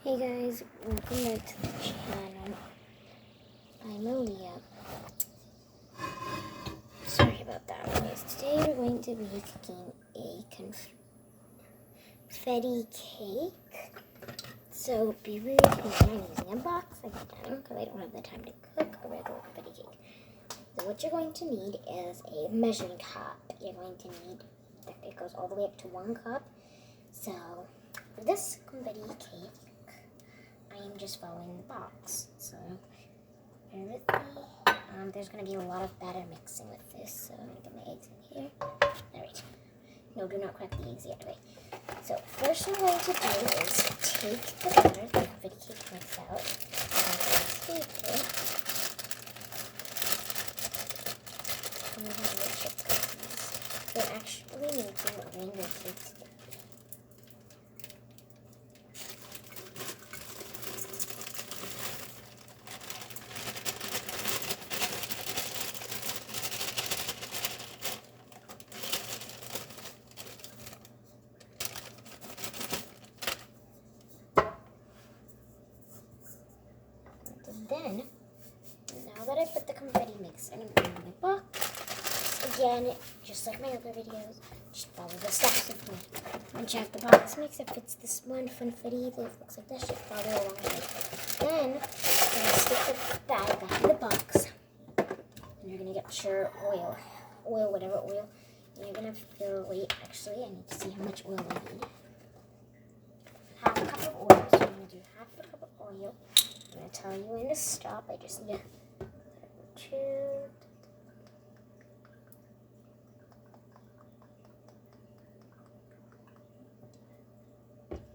Hey guys, welcome back to the channel. I'm Aaliyah. Sorry about that, guys. Today we're going to be cooking a confetti cake. So be rude if I'm using a box again because I don't have the time to cook a regular confetti cake. So what you're going to need is a measuring cup. You're going to need, it goes all the way up to 1 cup. So for this confetti cake, I am just following the box, so bear with me. There's going to be a lot of batter mixing with this, so I'm going to get my eggs in here. Alright. No, do not crack the eggs yet. Wait. So first what I'm going to do is take the batter, the confetti cake mix out, and I'm going to have your chip cookies. We're actually making rainbow cakes. Then, now that I put the confetti mix in my box, again, just like my other videos, just follow the steps with me. Once you have the box mix, if it's this one confetti that looks like this, just follow along with it. Then, you're going to stick the bag back in the box, and you're going to get your oil, whatever oil, and you're going to fill, wait, actually, I need to see how much oil I need. Half a cup of oil, so I'm going to do half a cup of oil. I'm going to tell you when to stop. I just need to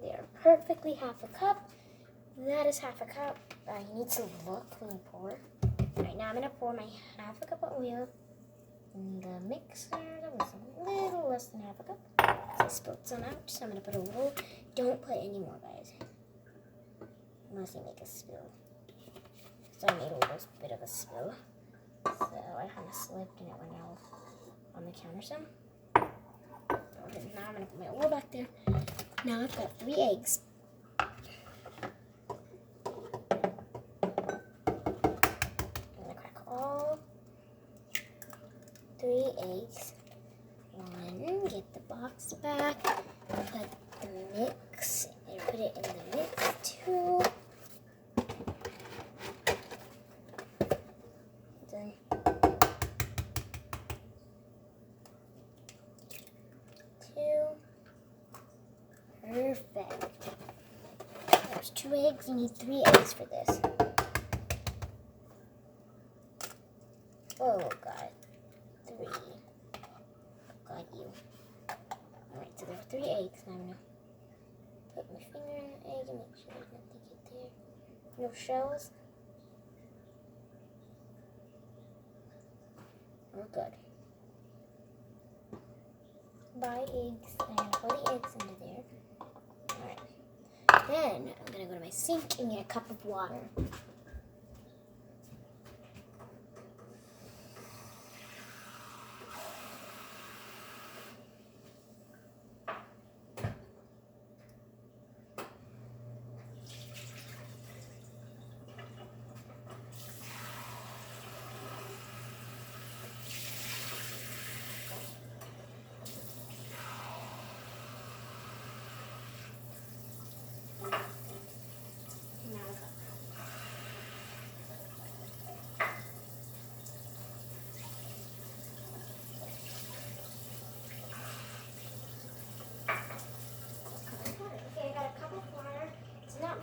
There, perfectly half a cup. That is half a cup. You need to look when you pour. Right now I'm going to pour my half a cup of oil in the mixer. That was a little less than half a cup. So I spilled some out, so I'm going to put a little. Don't put any more, guys. Unless you make a spill. So I made a little bit of a spill. So I kind of slipped and it went all on the counter some. Okay, now I'm going to put my oil back there. Now I've got 3 eggs. I'm going to crack all 3 eggs. 1, get the box back, put the mix, and put it in the mix. 2. Perfect. There's 2 eggs. You need 3 eggs for this. Oh, God. 3. Got you. Alright, so there are 3 eggs. Now I'm going to put my finger in the egg and make sure there's nothing get there. No shells. We're good. Buy eggs. I'm going to put the eggs into there. Alright. Then I'm going to go to my sink and get a cup of water.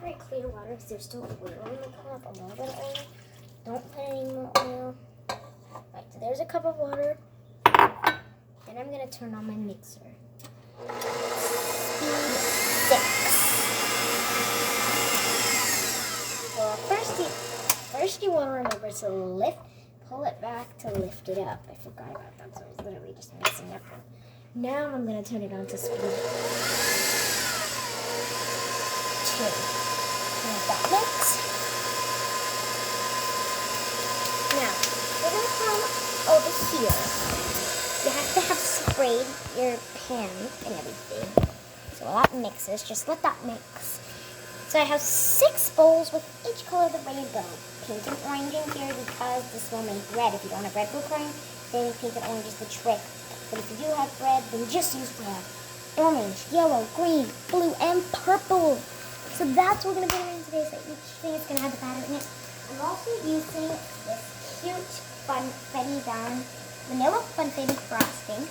Very clear water because there's still oil in the cup, a little bit of oil. Don't put any more oil. Right, so there's a cup of water. Then I'm going to turn on my mixer. Speed 6. So first you want to remember to pull it back to lift it up. I forgot about that, so I was literally just mixing up. Now I'm going to turn it on to speed 2. That mix. Now, we're going to come over here. You have to have sprayed your pan and everything. So while that mixes, just let that mix. So I have 6 bowls with each color of the rainbow. Pink and orange in here because this will make red. If you don't have red food coloring, then pink and orange is the trick. But if you do have red, then just use red. Orange, yellow, green, blue, and purple. So that's what we're going to put in today. So each thing is going to have the batter in it. I'm also using this cute Funfetti vanilla Funfetti frosting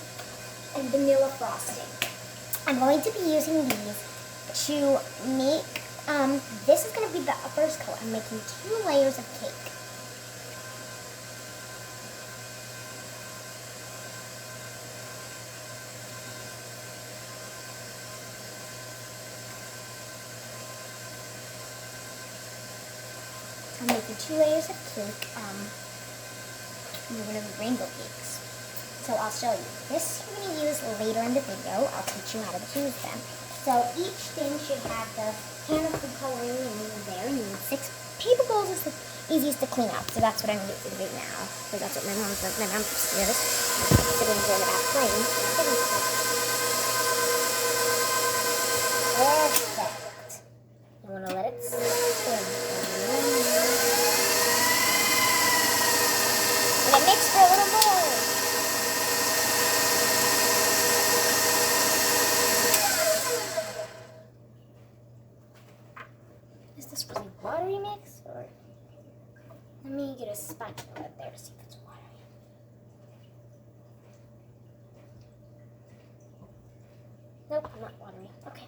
and vanilla frosting. I'm going to be using these to make, this is going to be the first color. I'm making 2 layers of cake. I'm making 2 layers of cake. We're going to be rainbow cakes. So I'll show you. This you're going to use later in the video. I'll teach you how to choose them. So each thing should have the can of food coloring in there. You need 6 paper bowls is the easiest to clean up. So that's what I'm using right now. Because that's what my mom does. My mom's upstairs. I'm sitting there in the back playing. Perfect. You want to let it spin. And it mix for a little more. Is this really watery mix, or let me get a spatula there to see if it's watery. Nope, not watery. Okay.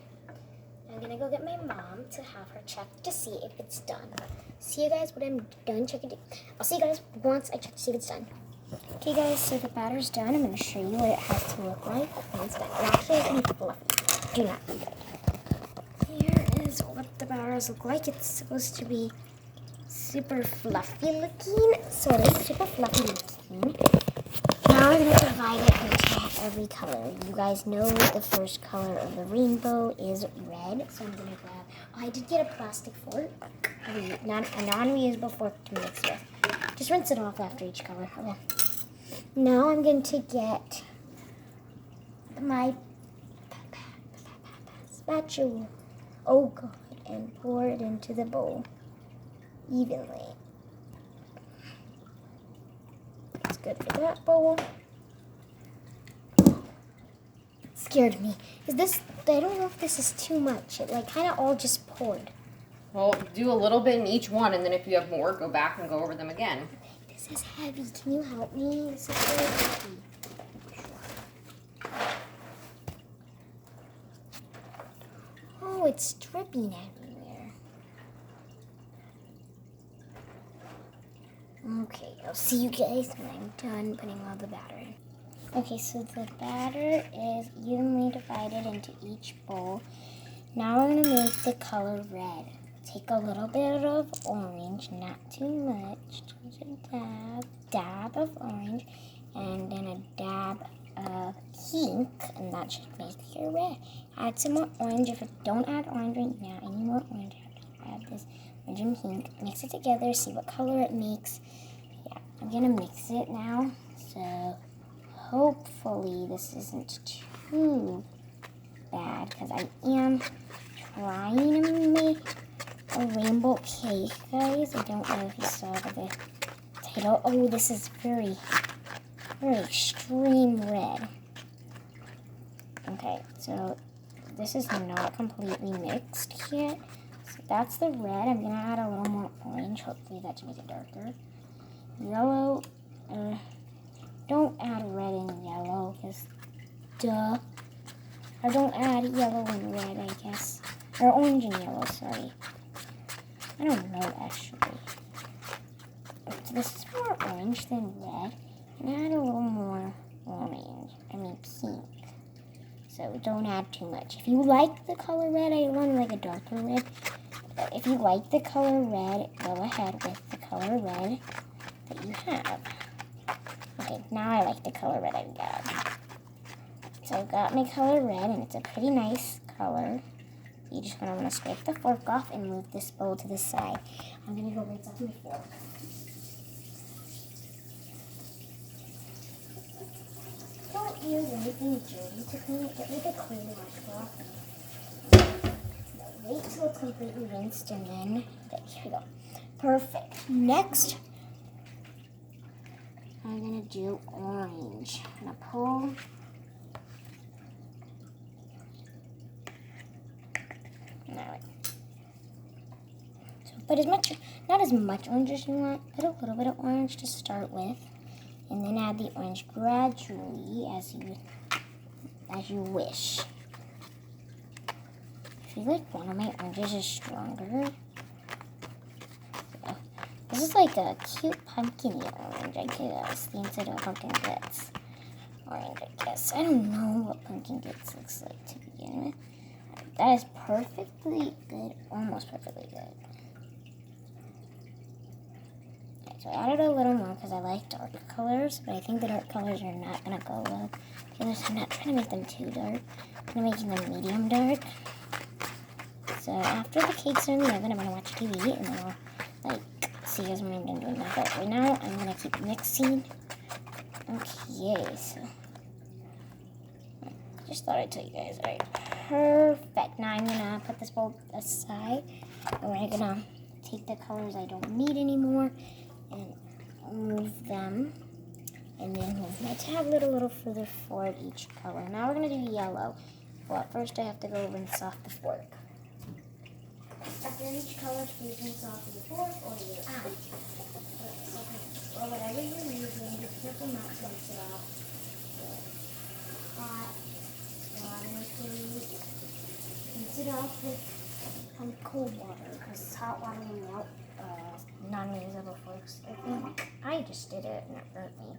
I'm gonna go get my mom to have her check to see if it's done. See you guys when I'm done checking. I'll see you guys once I check to see if it's done. Okay guys, so the batter's done. I'm gonna show you what it has to look like when it's done. It actually is gonna be fluffy. Do not do that. Here is what the batters look like. It's supposed to be super fluffy looking. So it is super fluffy looking. Now we're going to divide it into every color. You guys know the first color of the rainbow is red. So I'm going to grab, I did get a plastic fork. A non-reusable fork to mix with. Just rinse it off after each color. Okay. Now I'm going to get my spatula. Oh God, and pour it into the bowl evenly. That's good for that bowl. It scared me. Is this, I don't know if this is too much. It like kind of all just poured. Well, do a little bit in each one, and then if you have more, go back and go over them again. This is heavy. Can you help me? This is very heavy. Oh, it's dripping everywhere. Okay, I'll see you guys when I'm done putting all the batter in. Okay, so the batter is evenly divided into each bowl. Now we're going to make the color red. Take a little bit of orange, not too much, just a dab of orange, and then a dab of pink, and that should make your red. Add some more orange. If you don't add orange right now, any more orange, add this orange and pink. Mix it together, see what color it makes. Yeah, I'm gonna mix it now, so hopefully this isn't too bad, because I am trying to make a rainbow cake, guys. I don't know if you saw the title. Oh, this is very extreme red. Okay, so this is not completely mixed yet. So that's the red. I'm gonna add a little more orange. Hopefully that should make it darker. Yellow. Don't add red and yellow, because duh. Or don't add yellow and red, I guess. Or orange and yellow, sorry. I don't know, actually. So this is more orange than red. And add a little more orange. I mean pink. So don't add too much. If you like the color red, I want like a darker red. If you like the color red, go ahead with the color red that you have. Okay, now I like the color red I've got. So I've got my color red, and it's a pretty nice color. You just want to scrape the fork off and move this bowl to the side. I'm going to go rinse off my fork. Don't use anything dirty to clean it. Get like a clean washcloth. Wait till until it's completely rinsed, and then here we go. Perfect. Next, I'm gonna do orange. I'm gonna pull. Alright. So put not as much orange as you want. Put a little bit of orange to start with, and then add the orange gradually as you wish. I feel like one of my oranges is stronger. So, this is like a cute pumpkin-y orange, I guess, instead of pumpkin glitz orange, I guess. I don't know what pumpkin glitz looks like to begin with. That is perfectly good, almost perfectly good. Okay, so I added a little more because I like dark colors, but I think the dark colors are not going to go well. Okay, so I'm not trying to make them too dark. I'm making them medium dark. So after the cakes are in the oven, I'm going to watch TV, and then I'll, see you guys when I'm done doing that. But right now, I'm going to keep mixing. Okay, so I just thought I'd tell you guys. All right, perfect. Now I'm going to put this bowl aside, and we're going to take the colors I don't need anymore and move them, and then move my tablet a little further forward each color. Now we're going to do yellow. Well, first I have to go rinse off the fork. After each color, please rinse off your fork or your or whatever you're using. Be careful not to rinse it off with hot water, please. Rinse it off with cold water, because hot water will melt non-reusable forks. I just did it and it burnt me.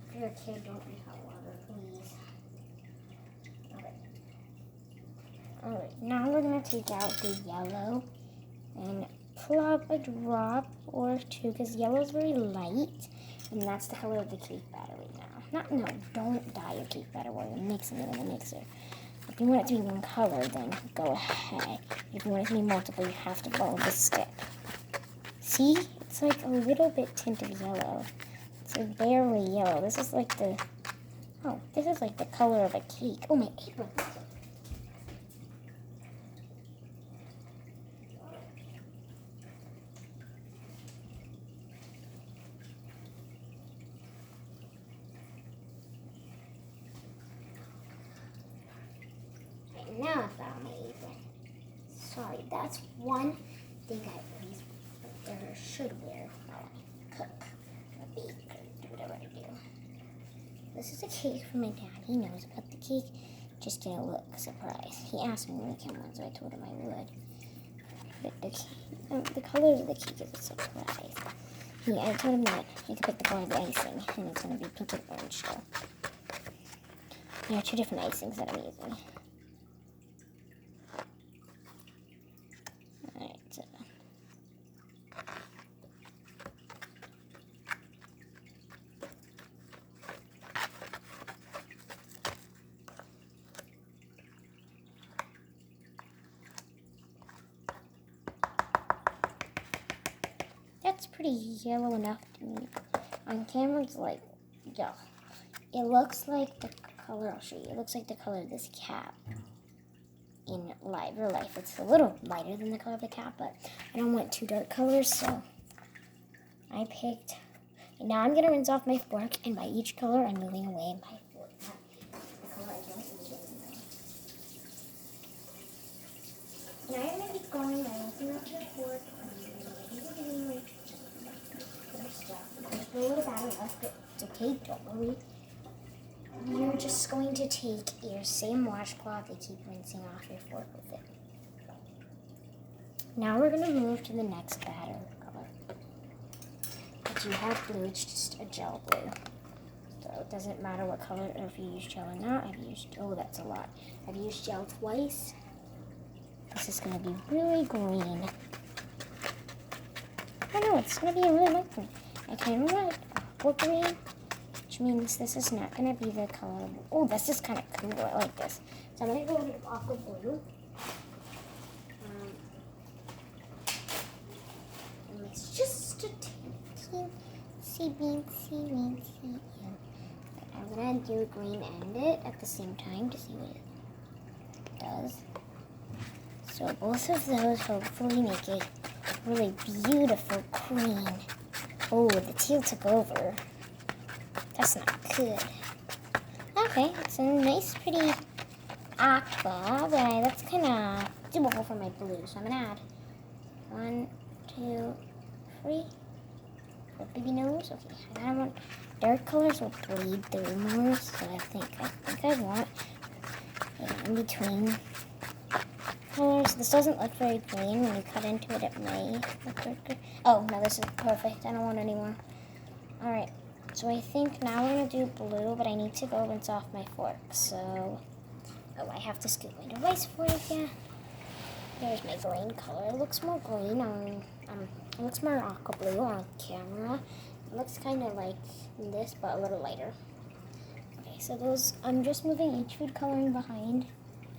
If you're a kid, don't use hot water, please. Alright, now we're going to take out the yellow and plop a drop or two, because yellow is very light, and that's the color of the cake batter right now. Don't dye your cake batter while you're mixing it in the mixer. If you want it to be one color, then go ahead. If you want it to be multiple, you have to follow this step. See? It's like a little bit tint of yellow. It's like barely yellow. This is like the color of a cake. Oh, my apron. Now I found my apron. Sorry, that's one thing I always should wear while I cook or bake or do whatever I do. This is a cake from my dad. He knows about the cake, just didn't look surprised. He asked me to make him one, so I told him I would. But the colors of the cake is a surprise. I told him that he could pick the color of the icing, and it's going to be pink and orange. So there are two different icings that I'm using. Alright, so that's pretty yellow enough to me. On camera, it's like, yeah. It looks like the color, I'll show you. It looks like the color of this cap. In real life, it's a little lighter than the color of the cap, but I don't want too dark colors, so I picked. And now I'm going to rinse off my fork, and by each color, I'm moving away my fork. The color I don't use anymore. Now I'm going to keep going. I open up the fork. There's a little batter left, but it's okay, don't worry. You're just going to take your same washcloth and keep rinsing off your fork with it. Now we're going to move to the next batter color. If you have blue, it's just a gel blue. So it doesn't matter what color, or if you use gel or not. That's a lot. I've used gel twice. This is going to be really green. I know, it's going to be a really light green. I kind of like apple green, which means this is not going to be the color. Oh, this is kind of cool. I like this. So I'm going to go with aqua blue. And it's just a teensy weensy. I'm going to do green and it at the same time to see what it does. So both of those hopefully make a really beautiful queen. Oh, the teal took over. That's not good. Okay, it's a nice, pretty aqua, but that's kind of doable for my blue. So I'm gonna add 1, 2, 3. For baby nose. Okay, I kind of want dark colors will bleed through more, so I think I want in between colors. This doesn't look very green. When you cut into it, it may look darker. Oh no, this is perfect. I don't want any more. All right. So I think now we're gonna do blue, but I need to go rinse off my fork. So, oh, I have to scoop my device for it. Yeah. There's my green color. It looks more green on, it looks more aqua blue on camera. It looks kind of like this, but a little lighter. Okay, so those, I'm just moving each food coloring behind,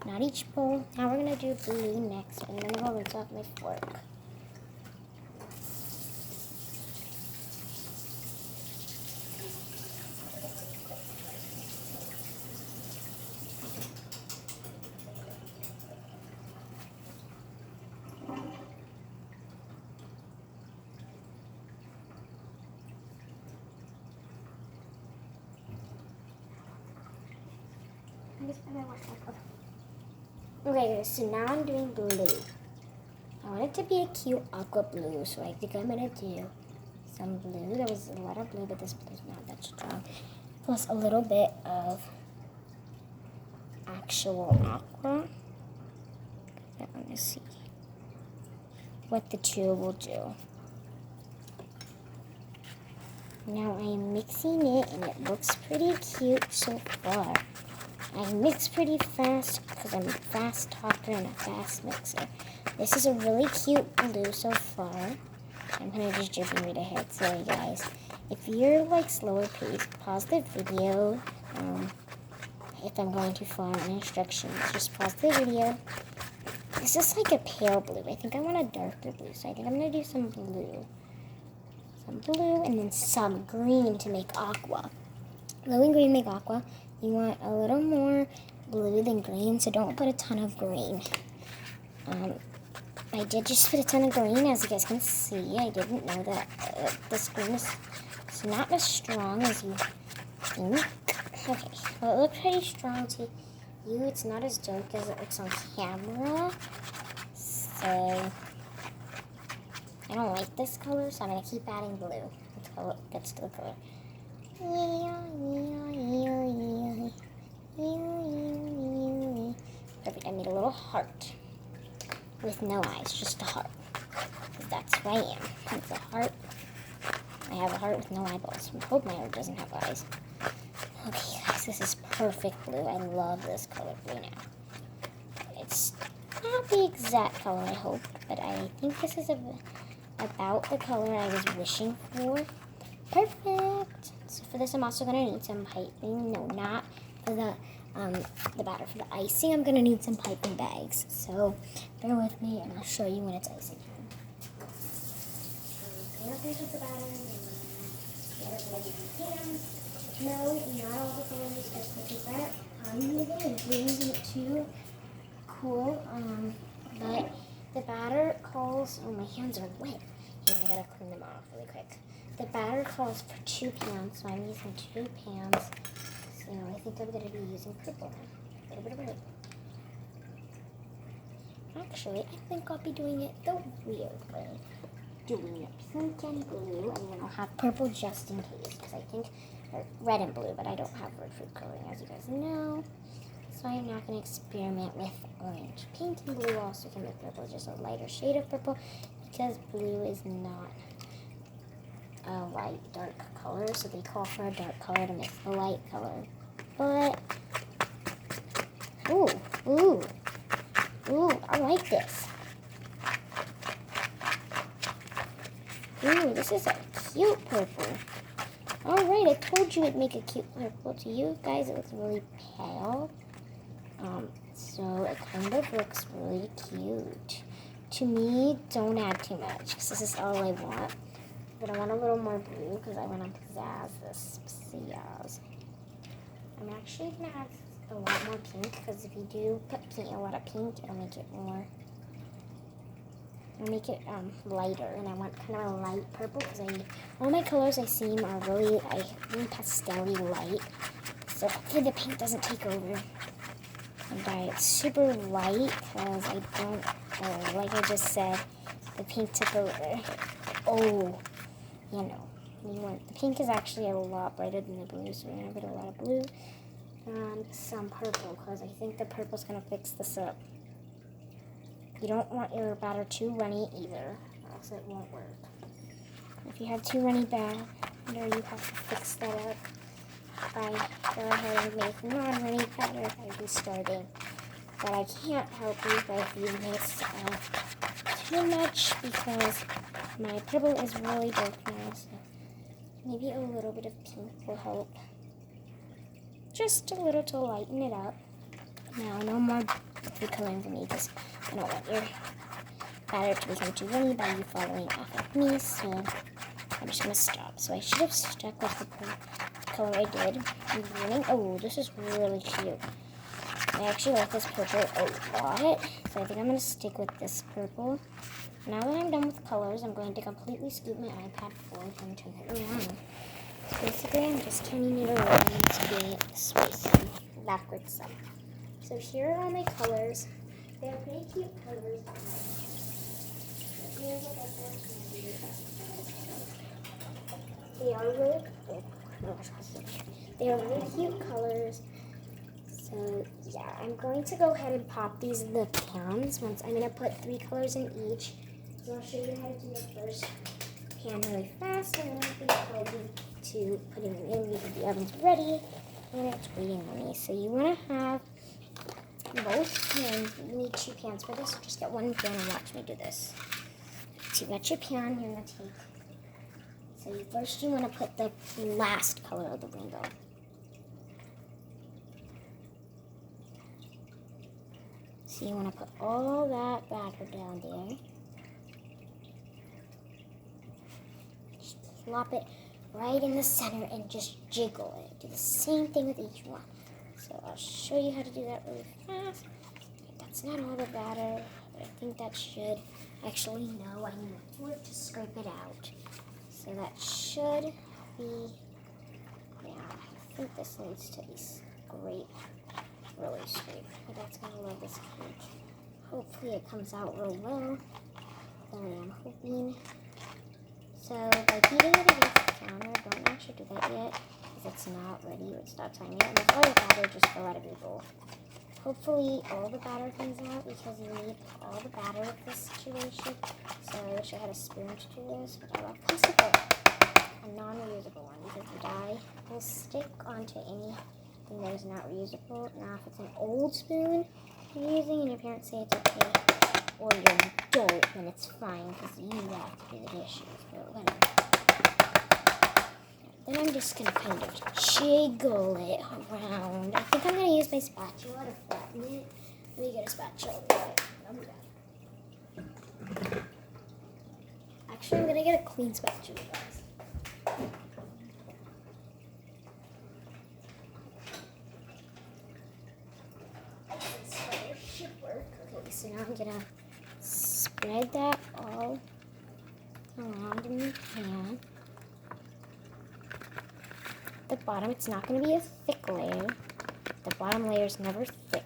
not each bowl. Now we're gonna do blue next, and then I'm gonna rinse off my fork. Okay guys, so now I'm doing blue. I want it to be a cute aqua blue, so I think I'm gonna do some blue. There was a lot of blue, but this blue's not that strong. Plus a little bit of actual aqua. I want to see what the two will do. Now I am mixing it, and it looks pretty cute so far. I mix pretty fast because I'm a fast talker and a fast mixer. This is a really cute blue so far. I'm kind of just dripping right ahead. Sorry guys. If you're like slower paced, pause the video. If I'm going too far in instructions, just pause the video. This is like a pale blue. I think I want a darker blue, so I think I'm going to do some blue. Some blue and then some green to make aqua. Blue and green make aqua. You want a little more blue than green, so don't put a ton of green. I did just put a ton of green, as you guys can see. I didn't know that this green is not as strong as you think. Okay, well it looks pretty strong to you. It's not as dark as it looks on camera. So I don't like this color, so I'm going to keep adding blue until it gets to the color. Perfect, I made a little heart with no eyes, just a heart. Because that's who I am. It's a heart. I have a heart with no eyeballs. I hope my heart doesn't have eyes. Okay guys, this is perfect blue. I love this color blue now. It's not the exact color I hoped, but I think this is about the color I was wishing for. Perfect. So for this, I'm also going to need some piping. No, not for the batter. For the icing, I'm going to need some piping bags. So bear with me, and I'll show you when it's icing time. No, not all the colors, just because that I'm using and using it too cool. But the batter calls. Oh, my hands are wet. Here, I gotta clean them off really quick. The batter calls for 2 pans, so I'm using 2 pans. So I think I'm going to be using purple now. A little bit of red. Actually, I think I'll be doing it the weird way. Doing it pink and blue, and then I'll have purple just in case, because I think, or red and blue, but I don't have red food coloring, as you guys know. So I'm not going to experiment with orange. Pink and blue also can make purple, just a lighter shade of purple, because blue is not a light dark color, so they call for a dark color to make the light color. But ooh, I like this. Ooh, this is a cute purple. Alright, I told you it'd make a cute purple. To you guys, it looks really pale. So it kind of looks really cute. To me, don't add too much, because this is all I want. But I want a little more blue because I want to pizzazz this. Pizzazz. I'm actually going to add a lot more pink because if you do put a lot of pink, it'll make it more I'll make it lighter, and I want kind of a light purple because all my colors I seem are really pastel-y light. So hopefully the pink doesn't take over. And it's super light because I don't, like I just said, the pink took over. Oh, the pink is actually a lot brighter than the blue, so we're gonna put a lot of blue and some purple because I think the purple's gonna fix this up. You don't want your batter too runny either, or else it won't work. If you have too runny batter, you have to fix that up by go ahead and make non-runny batter by restarting. But I can't help you if you miss too much because my purple is really dark now, so maybe a little bit of pink will help. Just a little to lighten it up. Now, no more food coloring for me because I don't want your batter to become too runny by you following off of me, so I'm just going to stop. So I should have stuck with the color I did in the beginning. Oh, this is really cute. I actually like this purple a lot, so I think I'm going to stick with this purple. Now that I'm done with colors, I'm going to completely scoop my iPad forward and turn it around. So basically, I'm just turning it around to be space backwards side. So here are all my colors. They're pretty cute colors. They are really cute colors. So yeah, I'm going to go ahead and pop these in the pans. I'm going to put 3 colors in each. So I'll show you how to do the first pan really fast, and then I'll be to putting them in because the oven's ready and it's waiting on me. So you want to have both pans. You need 2 pans for this. So just get 1 pan and watch me do this. So you got your pan. You're going to take. So first you want to put the last color of the rainbow. So you want to put all that batter down there. Just plop it right in the center and just jiggle it. Do the same thing with each one. So I'll show you how to do that really fast. That's not all the batter, but I think that should. Actually, no, I need a fork to scrape it out. So that should be, yeah, I think this needs to be scraped, really scraped. My dad's gonna love this cake. Hopefully it comes out real well. I am hoping. So by beating it against the counter, don't actually do that yet, because it's not ready. It's not time yet. And if all your batter just go out of your bowl. Hopefully all the batter comes out because you need all the batter with this situation. So I wish I had a spoon to do this, but I love possible. A non-reusable one because the dye will stick onto anything that is not reusable. Now if it's an old spoon you're using and your parents say it's okay, or you're an adult, then it's fine because you have to do the dishes, but whatever. Then I'm just going to kind of jiggle it around. I think I'm going to use my spatula to flatten it. Let me get a spatula. Actually, I'm going to get a clean spatula, guys. This should work. Okay, so now I'm going to spread that all around in the pan. The bottom, it's not going to be a thick layer. The bottom layer is never thick.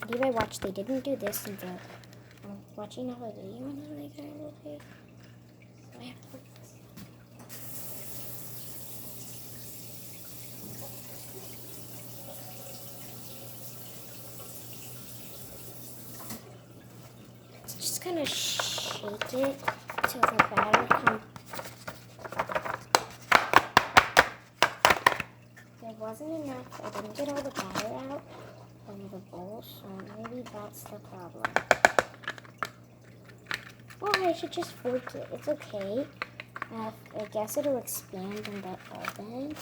I believe I watched, they didn't do this until I'm watching another video on how to make it a little big. So I have to put this. So just kind of shake it till the batter comes. There wasn't enough. I didn't get all the batter out from the bowl, so maybe that's the problem. Well, I should just fork it. It's okay. I guess it'll expand in the oven.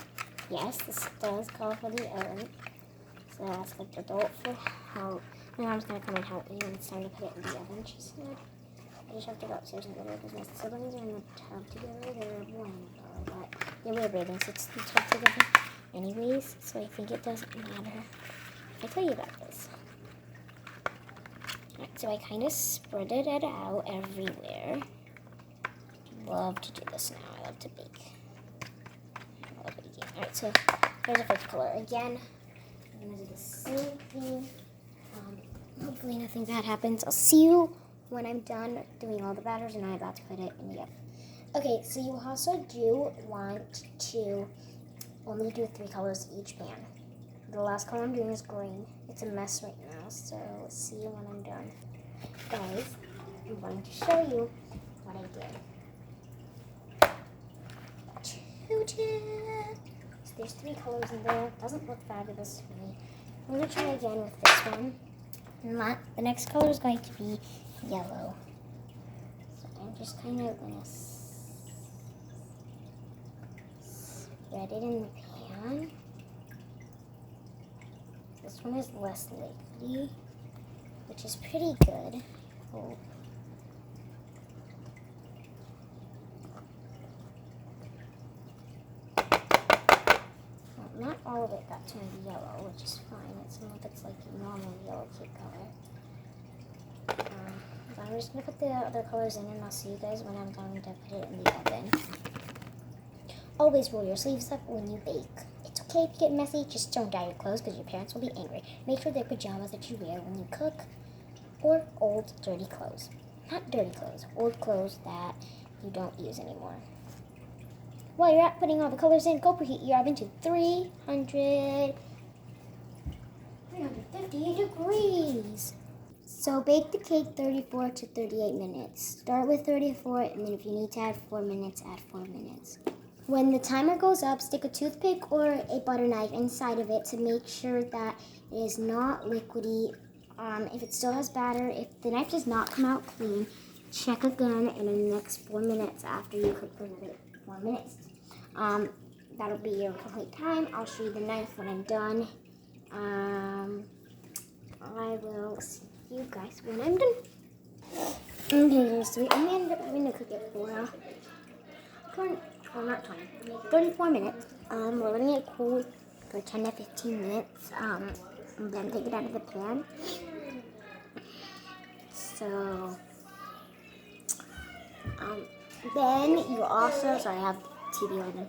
Yes, this does call for the oven. So ask an adult for help. My mom's going to come and help me when it's time to put it in the oven, she said. I just have to go upstairs and get her because my siblings are in the tub together. They're one, but yeah, we're bathing, so it's in the tub together anyways, so I think it doesn't matter. I tell you about this. So I kind of spreaded it out everywhere. Love to do this now. I love to bake. I love baking. Alright, so here's the first color. Again, I'm going to do the same thing. Hopefully nothing bad happens. I'll see you when I'm done doing all the batters and I'm about to put it in the oven. Okay, so you also do want to only do 3 colors each pan. The last color I'm doing is green. It's a mess right now, so see you when I'm done. Guys, I'm going to show you what I did. So there's 3 colors in there. Doesn't look fabulous to me. I'm going to try again with this one. And the next color is going to be yellow. So I'm just kind of going to spread it in the pan. This one is less liquidy, which is pretty good. Oh. Well, not all of it got turned yellow, which is fine. Some of it's like normal yellow cake color. So I'm just going to put the other colors in and I'll see you guys when I'm going to put it in the oven. Always roll your sleeves up when you bake. It's okay to get messy, just don't dye your clothes because your parents will be angry. Make sure they're pajamas that you wear when you cook, or old dirty clothes. Not dirty clothes, old clothes that you don't use anymore. While you're at putting all the colors in, go preheat your oven to 350 degrees. So bake the cake 34 to 38 minutes. Start with 34, and then if you need to add 4 minutes, add 4 minutes. When the timer goes up, stick a toothpick or a butter knife inside of it to make sure that it is not liquidy. If it still has batter, if the knife does not come out clean, check again in the next 4 minutes after you cook for another 4 minutes. That'll be your complete time. I'll show you the knife when I'm done. I will see you guys when I'm done. Okay, so I'm going to having to cook it for 34 minutes. We're letting it cool for 10 to 15 minutes. And then take it out of the pan. So, then you also, sorry, I have TV on.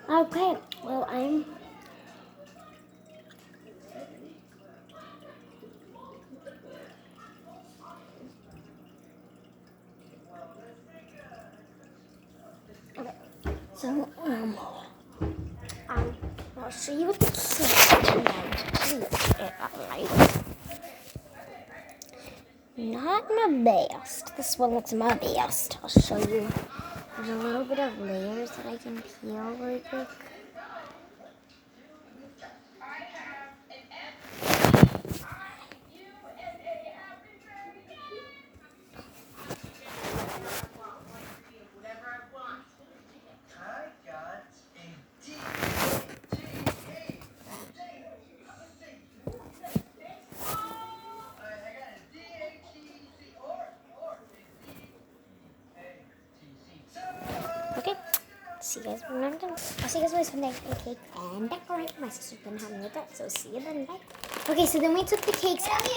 Okay, well, okay, so, I'll show you what the cake Not my best. This one looks my best. I'll show you. There's a little bit of layers that I can peel really quick. Okay, see you guys when I'm done. I'll see you guys when I make the cake and decorate. My sister's been helping me with that, so see you then. Bye. Okay, so then we took the cakes out.